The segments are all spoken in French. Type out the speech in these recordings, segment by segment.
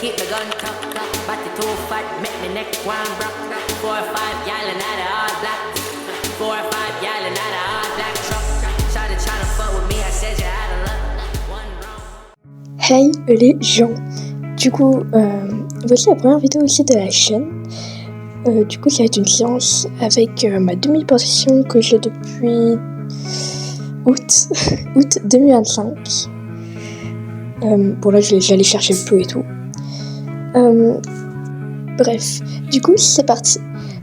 keep the gun tucked up. Body too fat, make me neck one broke. 4 or 5 y'all and not all black. 4 or 5 y'all and not all black truck. Shawty tryna fuck with me, I said you out of luck. One wrong. Hey les gens, du coup voici la première vidéo aussi de la chaîne. Du coup ça va être une séance avec ma demi-portion que j'ai depuis août 2025. Bon là j'allais chercher le pot et tout. Bref, du coup c'est parti.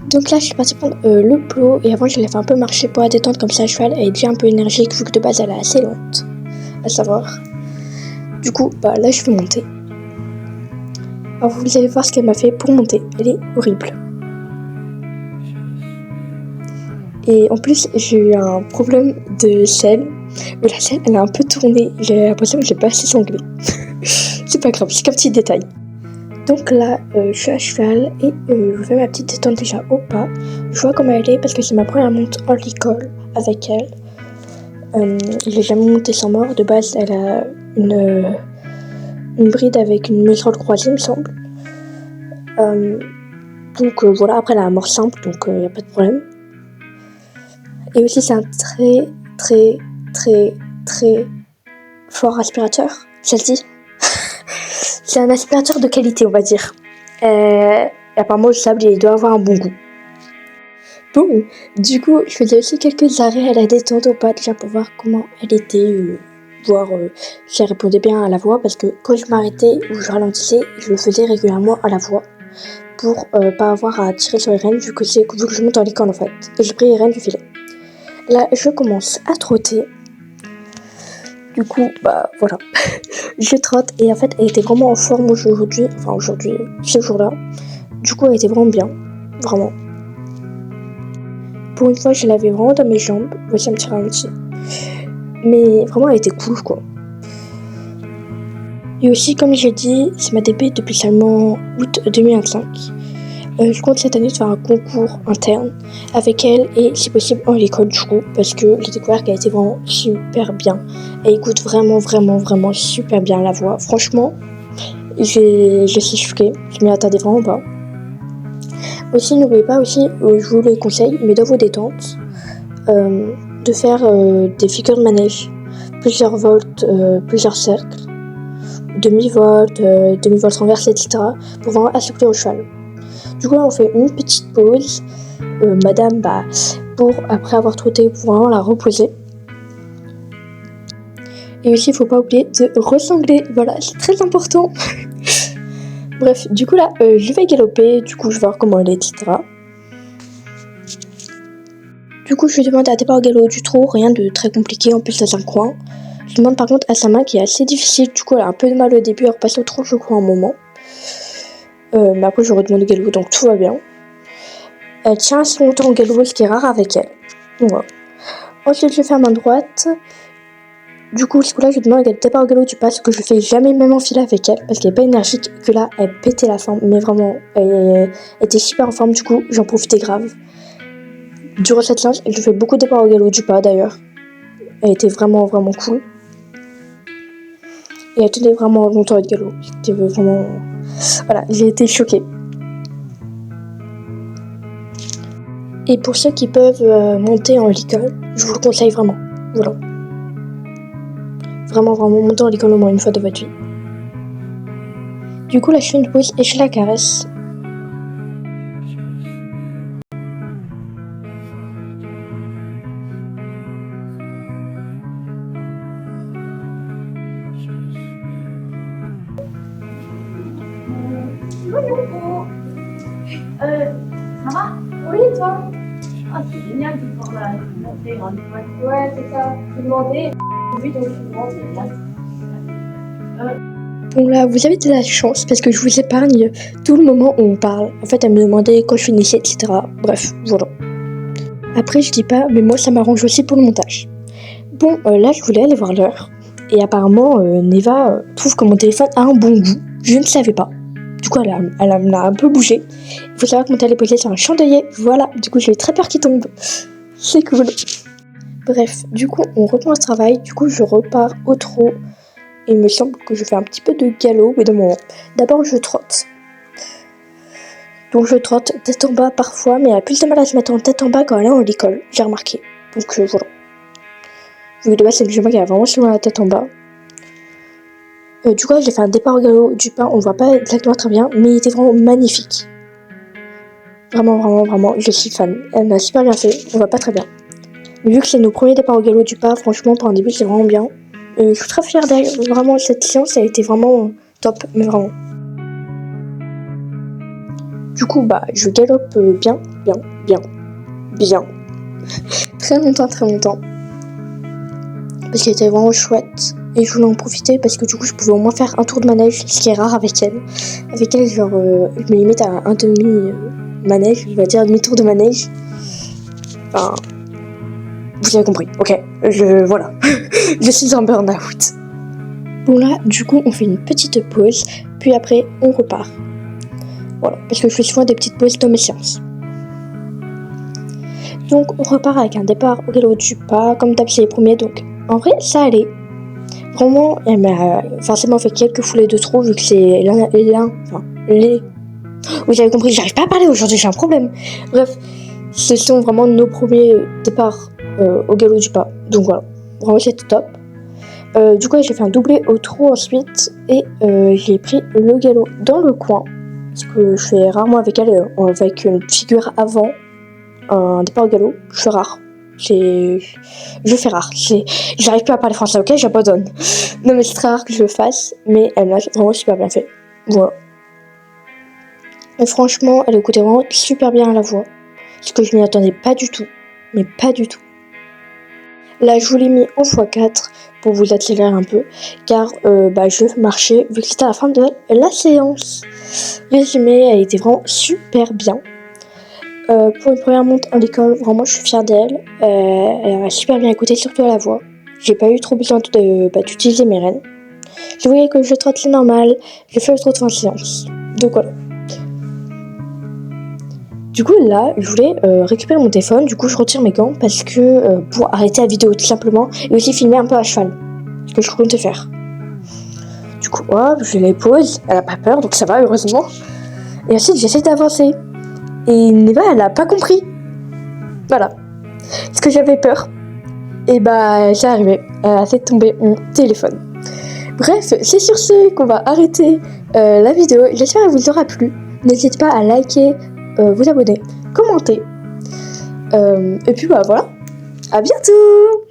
Donc là je suis partie prendre le plot et avant je l'ai fait un peu marcher pour la détente, comme ça le cheval elle est déjà un peu énergique vu que de base elle est assez lente à savoir. Du coup là je vais monter. Alors vous allez voir ce qu'elle m'a fait pour monter, elle est horrible. Et en plus j'ai eu un problème de selle, où la selle elle a un peu tourné, j'ai l'impression que j'ai pas assez sanglé. C'est pas grave, c'est qu'un petit détail. Donc là je suis à cheval et je fais ma petite détente déjà au pas. Je vois comment elle est parce que c'est ma première monte en l'école avec elle. Je l'ai jamais montée sans mort, de base elle a une bride avec une muscle croisée il me semble. Donc voilà, après elle a un mort simple donc y a pas de problème. Et aussi c'est un très fort aspirateur, ça se dit. C'est un aspirateur de qualité on va dire. Et apparemment le sable il doit avoir un bon goût. Bon, du coup je faisais aussi quelques arrêts à la détente au pas déjà pour voir comment elle était, voir si elle répondait bien à la voix, parce que quand je m'arrêtais ou je ralentissais, je le faisais régulièrement à la voix pour pas avoir à tirer sur les rênes vu que je monte en licorne en fait. Et j'ai pris les rênes du filet. Là je commence à trotter. Du coup voilà. Je trotte et en fait elle était vraiment en forme aujourd'hui, ce jour-là. Du coup elle était vraiment bien, vraiment. Pour une fois je l'avais vraiment dans mes jambes, voici un petit ralenti. Mais vraiment elle était cool quoi. Et aussi comme j'ai dit, c'est ma DP depuis seulement août 2025. Je compte cette année faire un concours interne avec elle et si possible en l'école du coup, parce que j'ai découvert qu'elle était vraiment super bien. Elle écoute vraiment super bien la voix. Franchement, je suis choquée, je m'y attendais vraiment pas. Aussi n'oubliez pas aussi, je vous le conseille, mais dans vos détentes, de faire des figures de manège, plusieurs volts, plusieurs cercles, demi-volts, demi-volts renversés, etc. pour vraiment assouplir au cheval. Du coup là on fait une petite pause, madame pour après avoir trotté pour vraiment la reposer. Et aussi il faut pas oublier de ressangler, voilà c'est très important. Bref, du coup là je vais galoper, du coup je vais voir comment elle est, etc. Du coup je lui demande à départ au galop du trot, rien de très compliqué, en plus dans un coin. Je demande par contre à sa main qui est assez difficile, du coup elle a un peu de mal au début à repasser au trot je crois un moment. Mais après je redemande au galop donc tout va bien. Elle tient assez longtemps au galop, ce qui est rare avec elle. Donc voilà. Ensuite je fais main droite. Du coup là je demande à départ au galop du pas, ce que je fais jamais même en fila avec elle, parce qu'elle est pas énergique, que là elle pétait la forme, mais vraiment elle était super en forme, du coup j'en profitais grave. Durant cette séance, je fais beaucoup de départ au galop du pas d'ailleurs. Elle était vraiment cool. Et elle tenait vraiment longtemps au galop. C'était vraiment... Voilà, j'ai été choquée. Et pour ceux qui peuvent monter en l'école, je vous le conseille vraiment. Voilà. Vraiment monter en l'école au moins une fois de votre vie. Du coup là je fais une pause et je la caresse. Bonjour. Ça va? Oui, toi? Ah, c'est génial de pouvoir la monter en école. Ouais, c'est ça. J'ai demandé. Oui, donc je demande, c'est génial. Bon là, vous avez de la chance parce que je vous épargne tout le moment où on parle. En fait, elle me demandait quand je finissais, etc. Bref, voilà. Après, je dis pas, mais moi ça m'arrange aussi pour le montage. Bon, là, je voulais aller voir l'heure. Et apparemment, Neva trouve que mon téléphone a un bon goût. Je ne savais pas. Du coup, elle me l'a un peu bougé. Il faut savoir que mon téléphone est posé sur un chandelier. Voilà, du coup, j'ai très peur qu'il tombe. C'est cool. Bref, du coup, on reprend ce travail. Du coup, je repars au trot. il me semble que je fais un petit peu de galop, mais de moment. D'abord, je trotte. Donc je trotte tête en bas parfois, mais elle a plus de mal à se mettre en tête en bas quand elle est en l'école, j'ai remarqué. Donc voilà. Vu que de base, c'est le moi qui a vraiment souvent la tête en bas. Du coup, j'ai fait un départ au galop du pain, on voit pas exactement très bien, mais il était vraiment magnifique. Vraiment, je suis fan. Elle m'a super bien fait, on voit pas très bien. Mais vu que c'est nos premiers départs au galop du pas, franchement, pour un début, c'est vraiment bien. Je suis très fière d'elle. Vraiment, cette séance a été vraiment top, mais vraiment. Du coup, je galope bien. Très longtemps. Parce qu'elle était vraiment chouette. Et je voulais en profiter parce que du coup, je pouvais au moins faire un tour de manège, ce qui est rare avec elle. Avec elle, genre, je me limite à un demi-manège, on va dire demi-tour de manège. Enfin, vous avez compris, ok, voilà, je suis en burn-out. Bon là, du coup, on fait une petite pause, puis après, on repart. Voilà, parce que je fais souvent des petites pauses dans mes séances. Donc, on repart avec un départ au galop du pas, comme d'hab, c'est les premiers, donc en vrai, ça allait. Vraiment, elle m'a forcément fait quelques foulées de trop, vu que c'est les... Vous avez compris, j'arrive pas à parler aujourd'hui, j'ai un problème. Bref, ce sont vraiment nos premiers départs au galop du pas. Donc voilà, vraiment c'était top. Du coup, j'ai fait un doublé au trot ensuite et j'ai pris le galop dans le coin. Parce que je fais rarement avec elle, avec une figure avant un départ au galop. Je fais rare. Je fais rare. J'arrive plus à parler français, ok, j'abandonne. Non mais c'est très rare que je le fasse, mais elle m'a vraiment super bien fait. Voilà. Et franchement, elle écoutait vraiment super bien à la voix. Ce que je m'y attendais pas du tout. Mais pas du tout. Là, je vous l'ai mis en x4 pour vous accélérer un peu. Car je marchais vu que c'était à la fin de la séance. Résumé, elle était vraiment super bien. Pour une première monte en l'école, vraiment je suis fière d'elle. Elle a super bien écouté, surtout à la voix. J'ai pas eu trop besoin d'utiliser mes rênes. Je voyais que je trotte, c'est normal. J'ai fait le trot de fin de séance. Donc voilà. Du coup là, je voulais récupérer mon téléphone, du coup je retire mes gants parce que pour arrêter la vidéo tout simplement et aussi filmer un peu à cheval, ce que je comptais faire. Du coup hop, je les pose, elle a pas peur donc ça va heureusement. Et ensuite j'essaie d'avancer et Neva elle a pas compris. Voilà, parce que j'avais peur. Et c'est arrivé, elle a fait tomber mon téléphone. Bref, c'est sur ce qu'on va arrêter la vidéo, j'espère qu'elle vous aura plu. N'hésitez pas à liker, vous abonner, commenter. Et puis voilà, à bientôt!